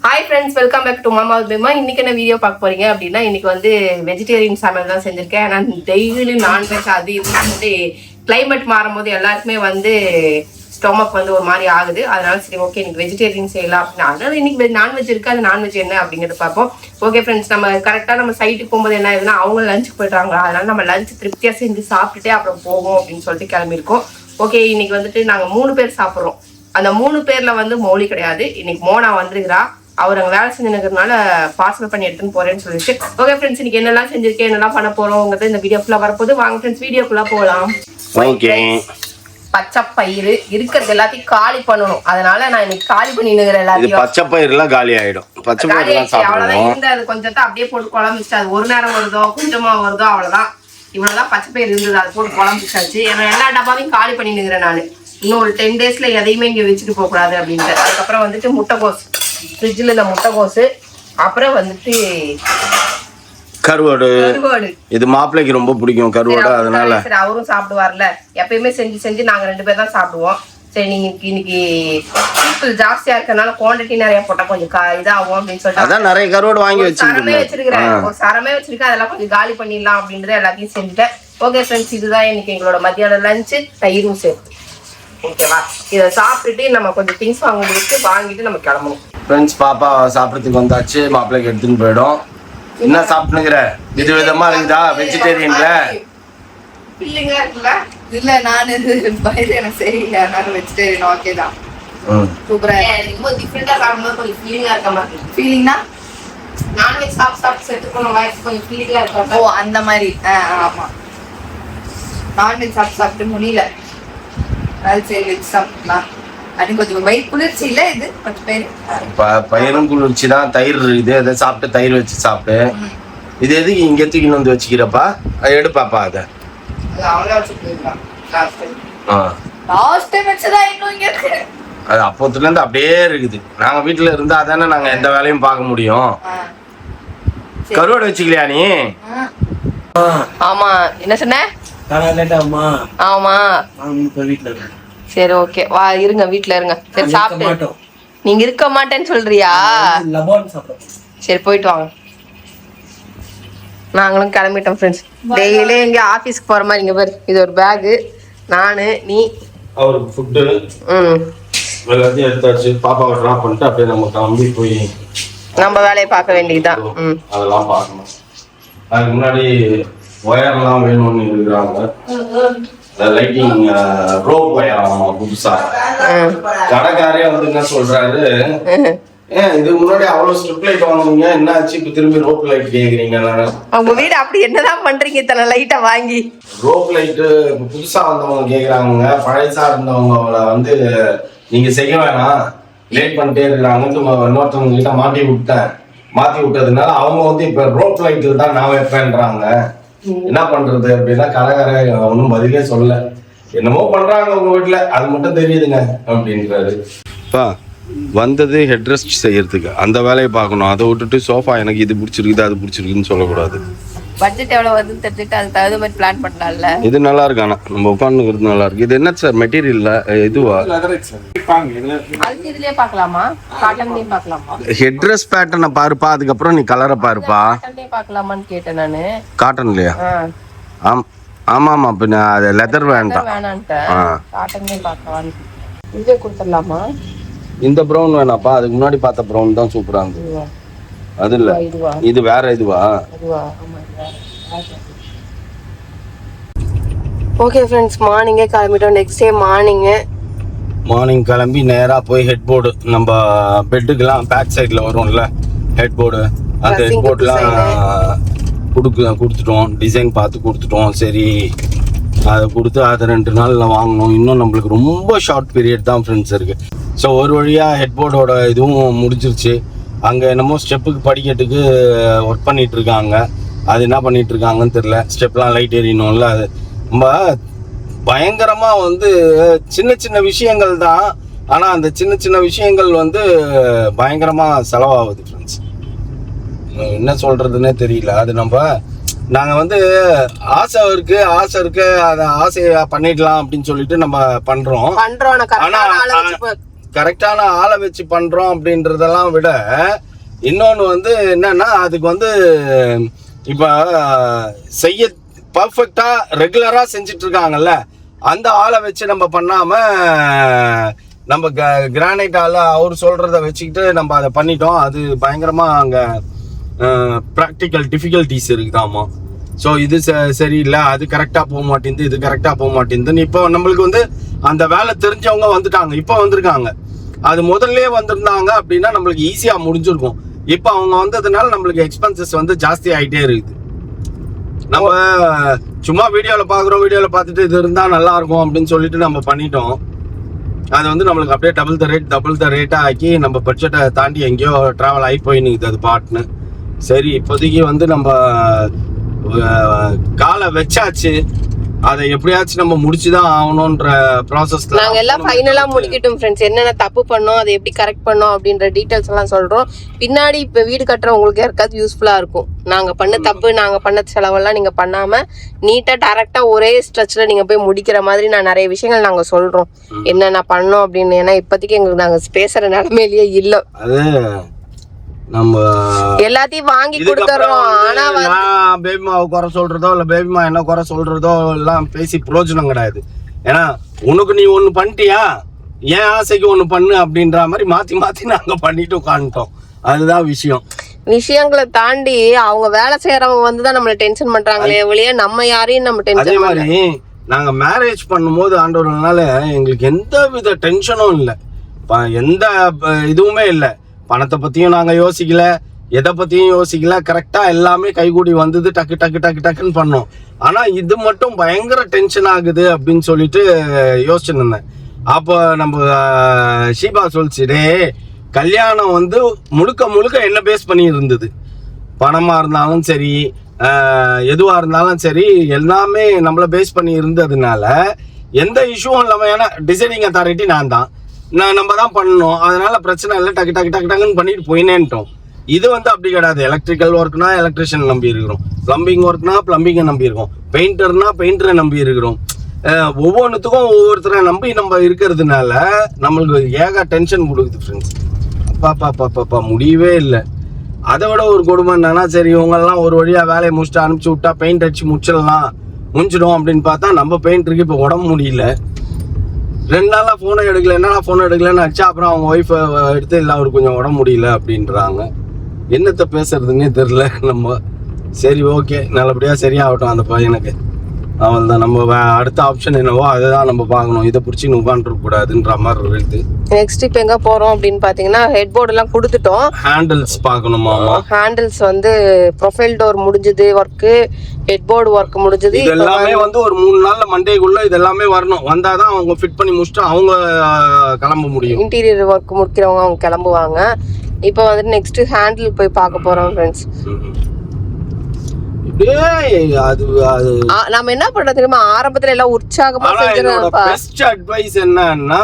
Hi friends, welcome back to மாமா பேமா. இன்னைக்கு என்ன வீடியோ பார்க்க போறீங்க அப்படின்னா, இன்னைக்கு வந்து வெஜிடேரியன் சமையல் தான் செஞ்சிருக்கேன். நான் டெய்லி நான்வெஜ் அது இது கிளைமேட் மாறும் போது எல்லாருக்குமே வந்து ஸ்டொமக் வந்து ஒரு மாதிரி ஆகுது. அதனால சரி ஓகே இன்னைக்கு வெஜிடேரியன் செய்யலாம் அப்படின்னா, அதனால இன்னைக்கு நான்வெஜ் இருக்கு. அது நான்வெஜ் என்ன அப்படிங்கிறது பார்ப்போம். ஓகே ஃப்ரெண்ட்ஸ், நம்ம கரெக்டாக நம்ம சைட்டுக்கு போகும்போது என்ன ஆகுதுன்னா, அவங்க லஞ்சுக்கு போயிட்டாங்க. அதனால நம்ம லஞ்ச் திருப்தியாக செஞ்சு சாப்பிட்டுட்டே அப்புறம் போவோம் அப்படின்னு சொல்லிட்டு கிளம்பியிருக்கோம். ஓகே, இன்னைக்கு வந்துட்டு நாங்கள் 3 பேர் சாப்பிட்றோம். அந்த 3 பேர்ல வந்து மௌலி கிடையாது. இன்னைக்கு மோனா வந்துருக்கிறா. அவர் அங்கே வேலை செஞ்சுக்கிறதுனால பார்சல் பண்ணி எடுத்துன்னு போறேன்னு சொல்லிட்டு. ஓகே ஃப்ரெண்ட்ஸ், இன்னைக்கு என்னெல்லாம் செஞ்சிருக்கேன், என்னெல்லாம் பண்ண போறோங்கிறது இந்த வீடியோ ஃபுல்லாக வரப்போது. வாங்க ஃப்ரெண்ட்ஸ், வீடியோக்குள்ள போகலாம். ஓகே, பச்சை பயிறு இருக்கிறது எல்லாத்தையும் காலி பண்ணணும். அதனால நான் இன்னைக்கு காலி பண்ணினுங்கிற எல்லாத்தையும். பச்சை பயிரெல்லாம் காலி ஆயிடும். பச்சை பயிரெல்லாம் அவ்வளவுதான் இருந்த அது கொஞ்சத்தை அப்படியே போட்டு குழம்பு வச்சு, அது ஒரு நேரம் வருதோ கொஞ்சமா வருதோ அவ்வளவுதான். இவ்வளவுதான் பச்சை பயிர் இருந்தது, அது போட்டு குழம்பு வச்சாச்சு. ஏன்னா எல்லா டப்பாவையும் காலி பண்ணினுங்கிறேன் நான். இன்னும் ஒரு 10 daysல எதையுமே இங்கே வச்சுட்டு போக கூடாது அப்படின்ட்டு. அதுக்கப்புறம் வந்துட்டு முட்டைகோஸ், ஃப்ரிட்ஜில் இந்த முட்டைகோசு. அப்புறம் வந்துட்டு கருவாடு. இது மாப்பிள்ளைக்கு ரொம்ப பிடிக்கும் கருவாடு, அதனால சரி அவரும் சாப்பிடுவார்ல. எப்பயுமே செஞ்சு நாங்க 2 பேர் தான் சாப்பிடுவோம். சரி நீங்க இன்னைக்கு பீப்புள் ஜாஸ்தியா இருக்கறனால குவாண்டிட்டி நிறைய போட்டா கொஞ்சம் இதாகும் அப்படின்னு சொல்லிட்டு அதான் நிறைய கருவாடு வாங்கி வச்சிருக்கேன். ஒரு சரமே வச்சிருக்கேன். அதெல்லாம் கொஞ்சம் காலி பண்ணிடலாம் அப்படின்றத எல்லாத்தையும் செஞ்சுட்டேன். ஓகே ஃப்ரெண்ட்ஸ், இதுதான் இன்னைக்கு எங்களோட மத்தியான லஞ்சு, தயிரும் சேர்த்து. ஓகேவா, இதை சாப்பிட்டுட்டு நம்ம கொஞ்சம் திங்ஸ் வாங்கிட்டு நம்ம கிளம்பணும். ஃப்ரெண்ட்ஸ், பாப்பா சாப்பிட்றதுக்கு வந்தாச்சு. மாப்பிள்ளைக்கு எடுத்துன்னு போயிடும். என்ன சாப்பிட்டுங்கிற வித விதமா இருக்குதா வெஜிடேரியன்ல? இல்லைங்க இருக்குல்ல. இல்ல நான் பயிர் எனக்கு சரியில்லை, அதனால வெஜிடேரியன் ஓகே தான். சூப்பரா ரொம்ப டிஃப்ரெண்டா சாப்பிடும்போது கொஞ்சம் ஃபீலிங்கா இருக்க மாதிரி. ஃபீலிங்னா நான்வெஜ் சாப்பிட்டு செத்துக்கணும் வயசு கொஞ்சம் ஃபீலிங்கா இருக்கும். ஓ அந்த மாதிரி. ஆமா, நான்வெஜ் சாப்பிட்டு முடியல. அது சரி வெஜ் சாப்பிடலாம். அது கொஞ்சம் வயிறு குளிர்ச்சி இல்லை, இது கொஞ்சம் பயிரும் குளிர்ச்சி தான். தயிர் இது அதை சாப்பிட்டு தயிர் வச்சு சாப்பிட்டு. இது எதுக்கு இங்க தூக்கின்னு வந்து வச்சுக்கிறப்பா? எடுப்பாப்பா அதை அது அப்போத்துல இருந்து அப்படியே இருக்குது. நாங்க வீட்டுல இருந்தா தானே நாங்க எந்த வேலையும் பார்க்க முடியும். கருவாடு வச்சுக்கலையா நீ? ஆமா, என்ன சொன்ன? ஆமா சரி ஓகே, வா இருங்க வீட்டுல இருங்க. சரி சாப்பிட்டு நீங்க இருக்க மாட்டேன்னு சொல்றியா? சரி போயிட்டு வாங்க. நாங்களும் கிளம்பிட்டோம் ஃப்ரெண்ட்ஸ். டெய்லி எங்க ஆபீஸ்க்கு போற மாதிரி. இங்க பாரு, இது ஒரு பேகு. நானு நீ அவருக்கு ஃபுட்டு எல்லாத்தையும் எடுத்தாச்சு. பாப்பாவை ட்ராப் பண்ணிட்டு அப்படியே நம்ம கிளம்பி போய் நம்ம வேலையை பார்க்க வேண்டியதுதான். அதெல்லாம் பார்க்கணும். அதுக்கு முன்னாடி ஒயர்லாம் வேணும்னு இருக்கிறாங்க. லைட்டிங் ரோப் ஒயர் புதுசா. கடைக்காரே வந்து என்ன சொல்றாரு, இதுக்கு முன்னாடி அவ்வளவு ஸ்ட்ரிப் லைட் வாங்குவீங்க, என்ன ஆச்சு இப்ப திரும்பி ரோப் லைட் கேக்குறீங்க? உங்க வீடு அப்படி என்னதான் பண்றீங்க இத்தனை லைட்டா வாங்கி? ரோப் லைட்டு புதுசா வந்தவங்க கேக்குறாங்க. பழையசா இருந்தவங்கள வந்து நீங்க செய்ய வேணாம், லேட் பண்ணிட்டே இருக்கிறாங்கன்னு இன்னொருத்தவங்க கிட்ட மாத்தி விட்டதுனால அவங்க வந்து இப்ப ரோப் லைட்ல தான் நான் வைப்பேன்றாங்க. என்ன பண்றது அப்படின்னா கடைக்கார ஒன்னும் பதிலே சொல்ல. என்னமோ பண்றாங்க உங்க வீட்டுல, அது மட்டும் தெரியுதுங்க அப்படின்றாரு. வந்தது ஹெட்ரெஸ்ட் செய்யறதுக்கு அந்த வேலையை பார்க்கணும். அதை விட்டுட்டு சோஃபா எனக்கு இது பிடிச்சிருக்குது அது பிடிச்சிருக்குன்னு சொல்லக்கூடாது. பட்ஜெட் எவ்வளவு வருதுன்னு தெரிஞ்சுட்டு அதுக்கு தகுந்த மாதிரி பிளான் பண்ணலாம்ல. இது நல்லா இருக்கு, ஆனா நம்ம உட்காந்துக்கிறது நல்லா இருக்கு. இது என்ன சார் மெட்டீரியல்? இதுவா? இதுலயே பார்க்கலாமா, காட்டன்லயே பார்க்கலாமா? ஹெட்ரெஸ் பேட்டர்னை பாருப்பா, அதுக்கப்புறம் நீ கலரை பாருப்பா. காட்டன்லயே பார்க்கலாமான்னு கேட்டேன் நானு. காட்டன்லயா? ஆமாமா, பின்ன அது லெதர் வேண்டாம். காட்டன்லயே பார்க்கலாம். இதே கொடுத்துடலாமா? இந்த ப்ரௌன் வேணாப்பா, அதுக்கு முன்னாடி பார்த்த ப்ரௌன் தான் சூப்பரா இருந்தது. அது இல்ல, இது வேற. இதுவா? ஓகே ஃப்ரெண்ட்ஸ், மார்னிங்கே கிளம்பிட்டோம். நெக்ஸ்ட் டே மார்னிங் கிளம்பி நேரா போய் ஹெட் போர்டு, நம்ம பெட்டுக்கெல்லாம் பேக் சைட்ல வரும்ல ஹெட் போர்டு, அந்த ஹெட் போர்டுலாம் கொடுத்துட்டோம். டிசைன் பார்த்து கொடுத்துட்டோம். சரி அதை கொடுத்து அதை 2 நாள்ல வாங்கணும். இன்னும் நம்மளுக்கு ரொம்ப ஷார்ட் பீரியட் தான் ஃப்ரெண்ட்ஸ் இருக்கு. ஸோ ஒரு வழியாக ஹெட் போர்டோட இதுவும் முடிஞ்சிருச்சு. அங்கே என்னமோ ஸ்டெப்புக்கு படிக்கட்டுக்கு ஒர்க் பண்ணிட்டு இருக்காங்க. அது என்ன பண்ணிட்டு இருக்காங்கன்னு தெரியல. ஸ்டெப்லாம் லைட் எரியணும்ல, அது ரொம்ப பயங்கரமாக வந்து சின்ன விஷயங்கள் தான். ஆனால் அந்த சின்ன விஷயங்கள் வந்து பயங்கரமாக செலவாகுது ஃப்ரெண்ட்ஸ். என்ன சொல்கிறதுனே தெரியல. அது நாங்கள் வந்து ஆசை இருக்கு அதை ஆசையை பண்ணிடலாம் அப்படின்னு சொல்லிட்டு நம்ம பண்ணுறோம். ஆனால் கரெக்டான ஆளை வச்சு பண்றோம் அப்படின்றதெல்லாம் விட இன்னொன்று வந்து என்னன்னா அதுக்கு வந்து இப்போ செய்ய பர்ஃபெக்டா ரெகுலரா செஞ்சுட்டு இருக்காங்கல்ல, அந்த ஆளை வச்சு நம்ம பண்ணாம நம்ம கிரானைட் ஆள் அவர் சொல்றத வச்சுக்கிட்டு நம்ம அதை பண்ணிட்டோம். அது பயங்கரமா அங்க ப்ராக்டிக்கல் டிஃபிகல்ட்டிஸ் இருக்குதாமா. ஸோ இது சரியில்லை, அது கரெக்டாக போக மாட்டேங்குது, இது கரெக்டாக போக மாட்டேங்குதுன்னு இப்போ நம்மளுக்கு வந்து அந்த வேலை தெரிஞ்சவங்க வந்துட்டாங்க, இப்போ வந்திருக்காங்க. அது முதல்ல வந்திருந்தாங்க அப்படின்னா நம்மளுக்கு ஈஸியாக முடிஞ்சிருக்கும். இப்போ அவங்க வந்ததுனால நம்மளுக்கு எக்ஸ்பென்சஸ் வந்து ஜாஸ்தி ஆகிட்டே இருக்குது. நம்ம சும்மா வீடியோவில் பார்க்குறோம், வீடியோவில் பார்த்துட்டு இது இருந்தால் நல்லா இருக்கும் அப்படின்னு சொல்லிட்டு நம்ம பண்ணிட்டோம். அது வந்து நம்மளுக்கு அப்படியே டபுள் த ரேட்டாக ஆக்கி நம்ம பட்ஜெட்டை தாண்டி எங்கேயோ ட்ராவல் ஆகி போயினுக்குது அது பாட்டுன்னு. சரி, இப்போதைக்கு வந்து நம்ம காலை வச்சாச்சு, அதை எப்படியாச்சும் நம்ம முடிச்சுதான் ஆகணும்ன்ற ப்ராசஸ்ல நாங்க எல்லாம் ஃபைனலா முடிக்கட்டும் ஃப்ரெண்ட்ஸ். என்னென்ன தப்பு பண்ணோம், அதை எப்படி கரெக்ட் பண்ணோம் அப்படின்ற டீடைல்ஸ் எல்லாம் சொல்றோம். பின்னாடி இப்ப வீடு கட்டுறவங்களுக்கு யாருக்காவது யூஸ்ஃபுல்லா இருக்கும். நாங்க பண்ண தப்பு, நாங்க பண்ண செலவெல்லாம் நீங்க பண்ணாம நீட்டா டைரக்டா ஒரே ஸ்ட்ரெச்ல நீங்க போய் முடிக்கிற மாதிரி நான் நிறைய விஷயங்கள் நாங்க சொல்றோம் என்னென்ன பண்ணோம் அப்படின்னு. ஏன்னா இப்போதைக்கு எங்களுக்கு நாங்க பேசுற நிலைமையிலேயே இல்ல. அது நம்ம எல்லாத்தையும் வாங்கி கொடுத்துறோம். ஆனா பேபிமாவை குறை சொல்றதோ இல்ல பேபிமா என்ன குறை சொல்றதோ எல்லாம் பேசி பிரயோஜனம் கிடையாது. ஏன்னா உனக்கு நீ ஒண்ணு பண்ணிட்டியா, ஏன் ஆசைக்கு ஒண்ணு பண்ணு அப்படின்ற மாதிரி மாத்தி நாங்க பண்ணிட்டு உட்காந்துட்டோம். அதுதான் விஷயங்களை தாண்டி அவங்க வேலை செய்யறவங்க வந்துதான் நம்மள டென்ஷன் பண்றாங்களே ஒழிய நம்ம யாரையும் நம்ம டென்ஷன். அதே மாதிரி நாங்க மேரேஜ் பண்ணும்போது ஆண்டவர்னால எங்களுக்கு எந்த வித டென்ஷனும் இல்லை, எந்த இதுவுமே இல்லை. பணத்தை பத்தியும் நாங்க யோசிக்கல, எதை பத்தியும் யோசிக்கல. கரெக்டா எல்லாமே கைகூடி வந்தது, டக்குன்னு பண்ணோம். ஆனா இது மட்டும் பயங்கர டென்ஷன் ஆகுது அப்படின்னு சொல்லிட்டு யோசிச்சுட்டு இருந்தேன். அப்போ நம்ம ஷீபா சொல்லிச்சு, டே கல்யாணம் வந்து முழுக்க என்ன பேஸ் பண்ணி இருந்தது, பணமா இருந்தாலும் சரி எதுவா இருந்தாலும் சரி எல்லாமே நம்மள பேஸ் பண்ணி இருந்ததுனால எந்த இஷ்யூவும் இல்லாம, ஏன்னா டிசைடிங் அத்தாரிட்டி நான் தான், நம்ம தான் பண்ணணும், அதனால பிரச்சனை இல்லை, டக்குன்னு பண்ணிட்டு போயினேன்ட்டோம். இது வந்து அப்படி கிடையாது. எலக்ட்ரிக்கல் ஒர்க்னா எலக்ட்ரிஷியன் நம்பி இருக்கிறோம், பிளம்பிங் ஒர்க்னா பிளம்பிங்கை நம்பி இருக்கோம், பெயிண்டர்னா பெயிண்டரை நம்பி இருக்கிறோம். ஒவ்வொன்றுத்துக்கும் ஒவ்வொருத்தரை நம்பி நம்ம இருக்கிறதுனால நம்மளுக்கு ஏக டென்ஷன் கொடுக்குது ஃப்ரெண்ட்ஸ். அப்பா முடியவே இல்லை. அதை விட ஒரு கொடுமை என்னன்னா, சரி இவங்கெல்லாம் ஒரு வழியாக வேலையை முடிச்சுட்டு அனுப்பிச்சி விட்டா பெயிண்ட் அடிச்சு முடிச்சிடும் அப்படின்னு பார்த்தா நம்ம பெயிண்டருக்கு இப்போ உடம்பு முடியல. 2 நாளாக ஃபோனை எடுக்கல, என்னன்னா ஃபோனை எடுக்கலன்னு அடிச்சா அப்புறம் அவங்க ஒய்ஃபை எடுத்து இல்லை அவருக்கு கொஞ்சம் உடம்பு முடியல அப்படின்றாங்க. என்னத்தை பேசுறதுன்னே தெரில நம்ம. சரி ஓகே, நல்லபடியாக சரியாகட்டும் அந்த பையனுக்கு, அவள் தான். நம்ம அடுத்த ஆப்ஷன் என்னவோ அதை தான் நம்ம பார்க்கணும், இதை பிடிச்சி உட்காந்துருக்க கூடாதுன்ற மாதிரி இருக்குது. நெக்ஸ்ட் இப்போ எங்கே போகிறோம் அப்படின்னு பார்த்தீங்கன்னா, ஹெட் போர்டெல்லாம் கொடுத்துட்டோம், ஹேண்டில்ஸ் பார்க்கணுமா? ஹேண்டில்ஸ் வந்து ப்ரொஃபைல் டோர் முடிஞ்சது ஒர்க்கு, ஹெட் போர்டு ஒர்க் முடிஞ்சது. இது எல்லாமே வந்து ஒரு 3 நாள்ல மண்டேக்குள்ள இது எல்லாமே வரணும். வந்தாதான் அவங்க ஃபிட் பண்ணி முடிச்சுட்டு அவங்க கிளம்ப முடியும். இன்டீரியர் ஒர்க் முடிக்கிறவங்க அவங்க கிளம்புவாங்க. இப்போ வந்துட்டு நெக்ஸ்ட் ஹேண்டில் போய் பார்க்க போறோம் ஃப்ரெண்ட்ஸ். நாம என்ன பண்றது தெரியுமா, ஆரம்பத்துல எல்லாம் உற்சாகமா செஞ்சிருக்கோம். பெஸ்ட் அட்வைஸ் என்னன்னா,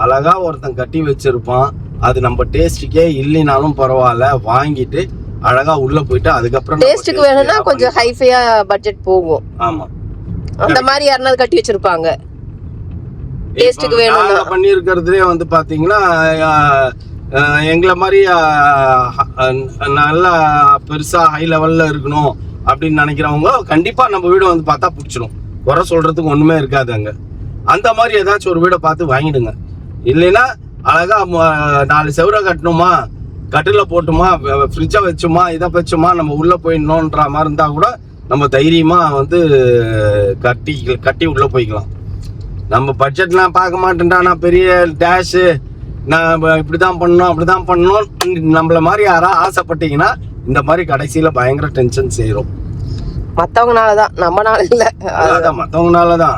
அழகா ஒருத்தன் கட்டி வச்சிருப்பான், அது நம்ம டேஸ்டுக்கே இல்லைனாலும் பரவாயில்ல, வாங்கிட்டு அழகா உள்ள போயிட்டு அதுக்கப்புறம் டேஸ்டுக்கு வேணும்னா கொஞ்சம் ஹைஃபையா பட்ஜெட் போகும். ஆமா, அந்த மாதிரி யாருனாவது கட்டி வச்சிருப்பாங்க. டேஸ்டுக்கு வேணும்னா பண்ணி இருக்கிறதுலே வந்து பாத்தீங்கன்னா, எங்களை மாதிரி நல்லா பெருசா ஹை லெவல்ல இருக்கணும் அப்படின்னு நினைக்கிறவங்க கண்டிப்பா நம்ம வீடு வந்து பார்த்தா பிடிச்சிடும். குறை சொல்றதுக்கு ஒண்ணுமே இருக்காது அங்க. அந்த மாதிரி ஏதாச்சும் ஒரு வீடை பார்த்து வாங்கிடுங்க. இல்லைன்னா அழகா 4 செவரை கட்டணுமா, கட்டில போட்டுமா, ஃப்ரிட்ஜை வச்சுமா, இதை வச்சுமா நம்ம உள்ள போயிடணுன்ற மாதிரி இருந்தா கூட நம்ம தைரியமா வந்து கட்டி உள்ள போய்க்கலாம். நம்ம பட்ஜெட்லாம் பார்க்க மாட்டேன்டா, நான் பெரிய டேஷு, நான் இப்படிதான் பண்ணணும் அப்படிதான் பண்ணணும் நம்மள மாதிரி யாரா ஆசைப்பட்டீங்கன்னா இந்த மாதிரி கடைசியில பயங்கர டென்ஷன் செய்யறோம். மத்தவங்கனாலதான், நம்மனால இல்ல, அதான் மத்தவங்கனாலதான்.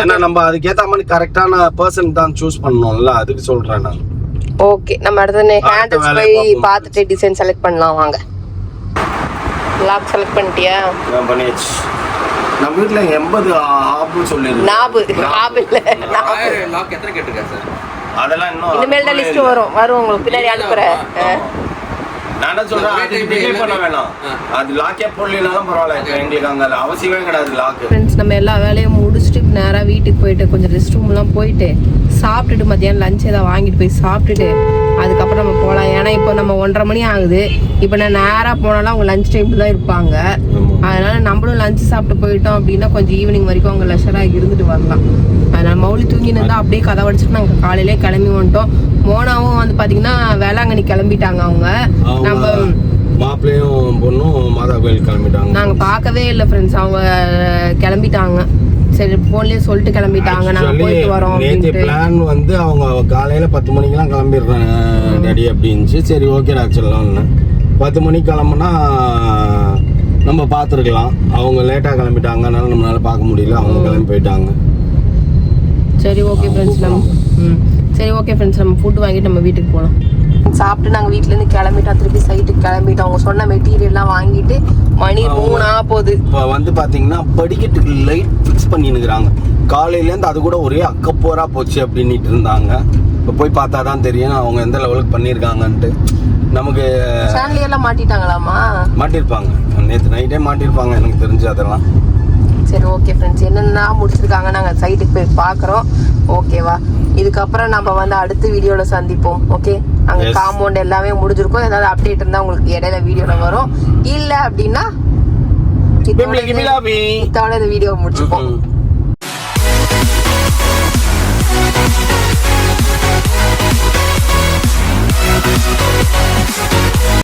ஏன்னா நம்ம அதுக்கேத்த மாதிரி கரெக்டான பர்சன் தான் சூஸ் பண்ணணும்ல, அதுக்கு சொல்றேன் நான். ஓகே, நம்ம அடுத்து ஹேண்டில்ஸ் போய் பார்த்துட்டு டிசைன் செலக்ட் பண்ணலாம் வாங்க. லாக் செலக்ட் பண்ணிட்டியா? பண்ணியாச்சு. நம்ம வீட்ல 80 ஆப்பு சொல்லிருக்கோம். நாபு இல்ல, லாக் எத்தனை கேட்டிருக்கா சார்? அதெல்லாம் இன்னும் இனிமேல் தான் லிஸ்ட் வரும் உங்களுக்கு பின்னாடி அனுப்புறேன். நான் சொல்றேன், அது டிலே பண்ண வேணாம், அது லாக்கே போடலனாலும் பரவாயில்ல, எங்களுக்கு அங்க அவசியமே கிடையாது லாக். ஃப்ரெண்ட்ஸ், நம்ம எல்லா வேலையும் முடிச்சுட்டு நேராக வீட்டுக்கு போயிட்டு கொஞ்சம் ரெஸ்ட் ரூம்லாம் போயிட்டு சாப்பிட்டுட்டு மத்தியானம் லஞ்ச் ஏதாவது வாங்கிட்டு போய் சாப்பிட்டுட்டு அதுக்கப்புறம் நம்ம போகலாம். ஏன்னா இப்போ நம்ம 1:30 மணி ஆகுது. இப்போ நான் நேராக போனாலும் அவங்க லஞ்ச் டைமில் தான் இருப்பாங்க. அதனால நம்மளும் லஞ்ச் சாப்பிட்டு போயிட்டோம் அப்படின்னா கொஞ்சம் ஈவினிங் வரைக்கும் அவங்க லெஷராக இருந்துட்டு வரலாம். அதனால மௌலி தூங்கின்னு இருந்தால் அப்படியே கதை வடிச்சுட்டு நாங்கள் காலையிலே கிளம்பி வந்துட்டோம். மோனாவும் வந்து பார்த்தீங்கன்னா வேளாங்கண்ணி கிளம்பிட்டாங்க. அவங்க நம்ம மாப்பிள்ளையும் பொண்ணும் மாதா கோயில் கிளம்பிட்டாங்க. நாங்கள் பார்க்கவே இல்லை ஃப்ரெண்ட்ஸ். அவங்க கிளம்பிட்டாங்க. சரி போன்லயே சொல்லிட்டு கிளம்பிட்டாங்க நாங்க போயிட்டு வரோம் நேத்து பிளான் வந்து அவங்க காலையில 10 மணிக்கெல்லாம் கிளம்பிடுறாங்க டாடி அப்படின்ச்சு. சரி ஓகே சொல்லலாம்னு 10 மணிக்கு கிளம்புனா நம்ம பார்த்துருக்கலாம். அவங்க லேட்டாக கிளம்பிட்டாங்க, அதனால நம்மளால பார்க்க முடியல. அவங்க கிளம்பி போயிட்டாங்க. சரி ஓகே ஃப்ரெண்ட்ஸ் நம்ம ஃபுட் வாங்கிட்டு நம்ம வீட்டுக்கு போகலாம். சாப்பிட்டு நாங்கள் வீட்டிலேருந்து கிளம்பிட்டோம். திருப்பி சைட்டுக்கு கிளம்பிட்டோம். அவங்க சொன்ன மெட்டீரியல்லாம் வாங்கிட்டு மணி 3 போகுது. இப்போ வந்து பார்த்தீங்கன்னா படிக்கட்டுக்கு லைட் ஃபிக்ஸ் பண்ணினுக்கிறாங்க. காலையிலேருந்து அது கூட ஒரே அக்கப்போரா போச்சு அப்படின்ட்டு இருந்தாங்க. இப்போ போய் பார்த்தா தான் தெரியும் அவங்க எந்த லெவலுக்கு பண்ணியிருக்காங்கன்ட்டு. நமக்கு சேனலியெல்லாம் மாட்டிட்டாங்களாமா? மாட்டியிருப்பாங்க, நேற்று நைட்டே மாட்டியிருப்பாங்க எனக்கு தெரிஞ்சு அதெல்லாம். சரி ஓகே ஃப்ரெண்ட்ஸ், என்னென்ன முடிச்சிருக்காங்க நாங்கள் சைட்டுக்கு போய் பார்க்குறோம். ஓகேவா? இதுக்கப்புறம் நம்ம வந்து அடுத்த வீடியோவில் சந்திப்போம். ஓகே, அங்கே காம்பவுண்ட் எல்லாமே முடிஞ்சிருக்கும். ஏதாவது அப்டேட் இருந்தால் உங்களுக்கு இடையில வீடியோவில் வரும். இல்லை அப்படின்னா இதோட இந்த வீடியோ முடிச்சுப்போம்.